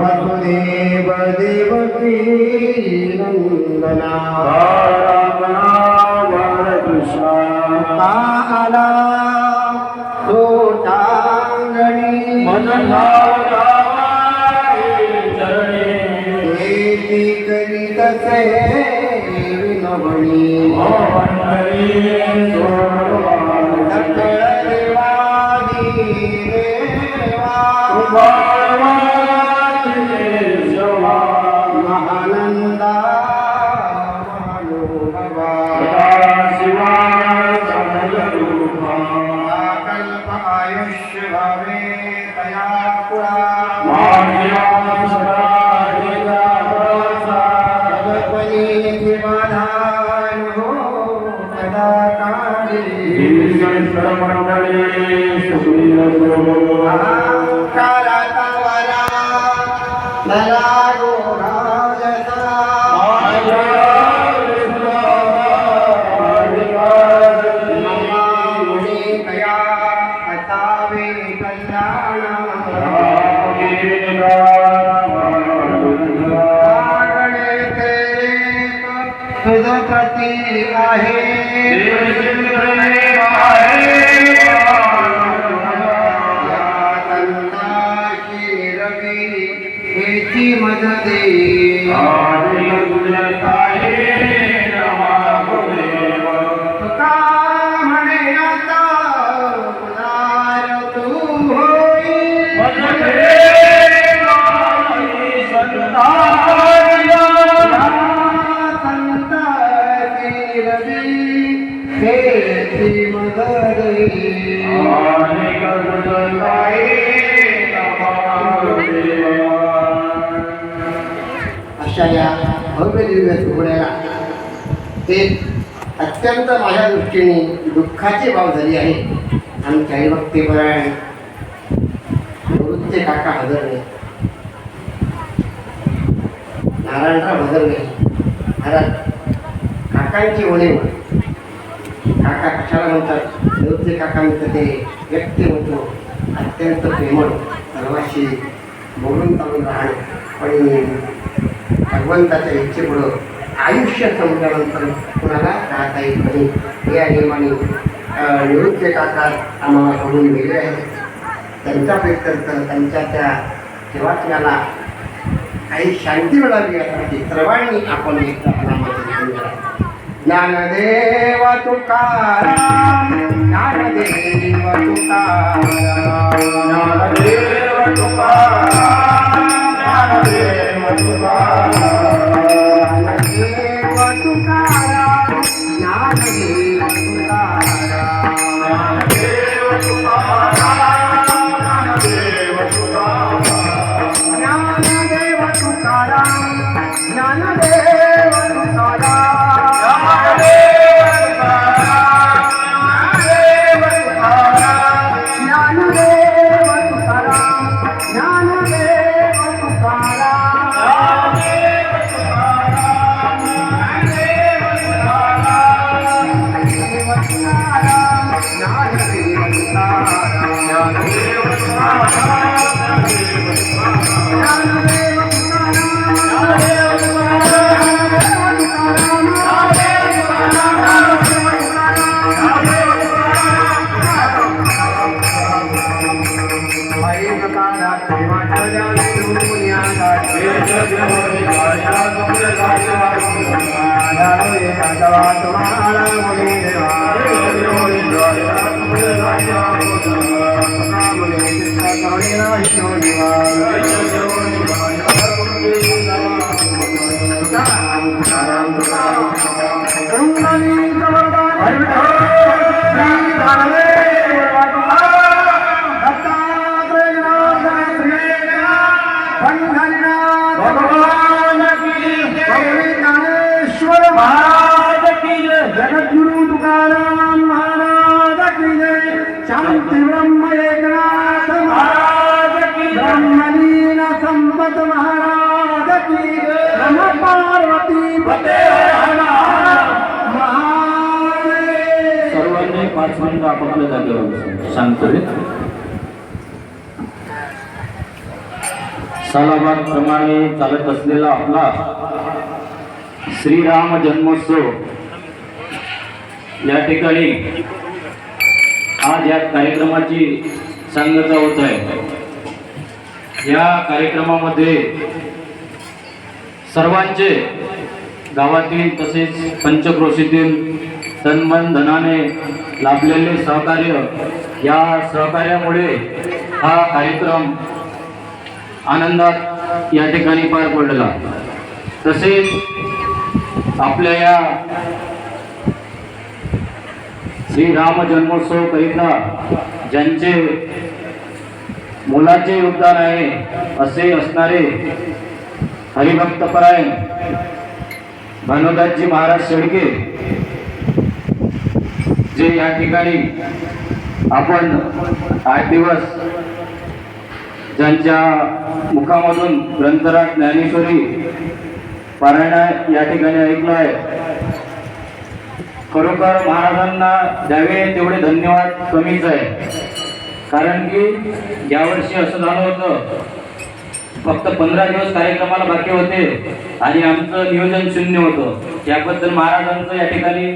वसुदेव देवकी नंदना काला सोटांगणी करीत से विनवणी सकळ देवादी देवा महानंदा कल्प आयुष्य भावे तया पुरा प्रति आहे रवी मददे तुका म्हणे आता उदार तू होई अशा या भव्य दिव्य सोहळ्याला एक अत्यंत माझ्या दृष्टीने दुःखाची बाब झाली आहे. आमचे हरिभक्तीपरायण निवृत्ते काका हजरले, नारायणराव हजरले महाराज काकांची ओळख. काका कशाला म्हणतात? निवृत्ते काकांचं ते व्यक्तिमत्व अत्यंत प्रेमळ, सर्वाशी बोलून चालून राहणं, पण भगवंताच्या इच्छेपुढं आयुष्य संपल्यानंतर कुणाला राहता येत नाही. हे नियमाने निवृत्ते काका आम्हाला सोडून गेले आहेत. त्यांच्यापेक्षा त्यांच्या त्या जीवात्म्याला काही शांती मिळावी यासाठी सर्वांनी आपण एकदा ज्ञानदेव तुकाराम, ज्ञानदेव तुकाराम, ज्ञानदेव तुकाराम, ज्ञानदेव तुकाराम, ज्ञानदेव तुकाराम, ज्ञानदेव तुकाराम, ज्ञानदेव तुकाराम, ज्ञानदेव तुकाराम. जगद्गुरु तुकाराम महाराज 5 मिनिटं आपापल्या जागेवर शांततेत. सालाबाद प्रमाणे चालत असलेला आपला श्रीराम जन्मोत्सव या ठिकाणी आज या कार्यक्रमाची सांगता होत आहे. या कार्यक्रमामध्ये सर्वांचे गावातील तसेच पंचक्रोशीतील तन्मन धनाने लाभलेले सहकार्य, या सहकार्यामुळे हा कार्यक्रम आनंदात या ठिकाणी पार पडला. तसेच आपल्या या श्रीराम जन्मोत्सव करिता ज्यांचे मोलाचे योगदान आहे असे असणारे हरिभक्तपरायण भानुदासजी महाराज शेळके, जे या ठिकाणी आपण 8 दिवस ज्यांच्या मुखामधून ग्रंथराज ज्ञानेश्वरी पारायण या ठिकाणी ऐकलं आहे. खरोखर महाराजांना द्यावे तेवढे धन्यवाद कमीच आहे. कारण की यावर्षी असं झालं होतं, फक्त 15 दिवस कार्यक्रमाला बाकी होते आणि आमचं नियोजन शून्य होतं. याबद्दल महाराजांचं या ठिकाणी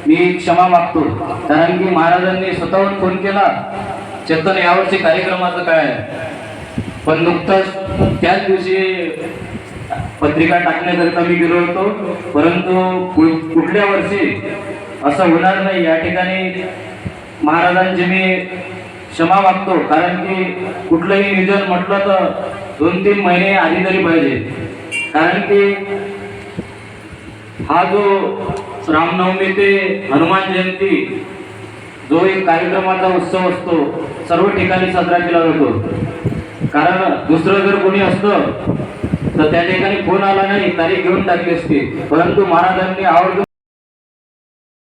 मी क्षमा मागतो. कारण की महाराजांनी स्वतःहून फोन केला, चेतन यावर्षी कार्यक्रमाचं काय आहे. पण नुकतंच त्याच दिवशी पत्रिका टाकण्याकरिता मी गेलो होतो. परंतु कुठल्या वर्षी असं होणार नाही या ठिकाणी महाराजांची मी क्षमा मागतो. कारण की कुठलंही नियोजन म्हटलं तर 2-3 महिने आधी तरी पाहिजे. कारण की हा जो रामनवमी ते हनुमान जयंती जो एक कार्यक्रमाचा उत्सव असतो, सर्व ठिकाणी साजरा केला जातो. कारण दुसरं जर कोणी असतं तर त्या ठिकाणी फोन आला नाही, तारीख घेऊन टाकली असती. परंतु महाराजांनी आवर्जून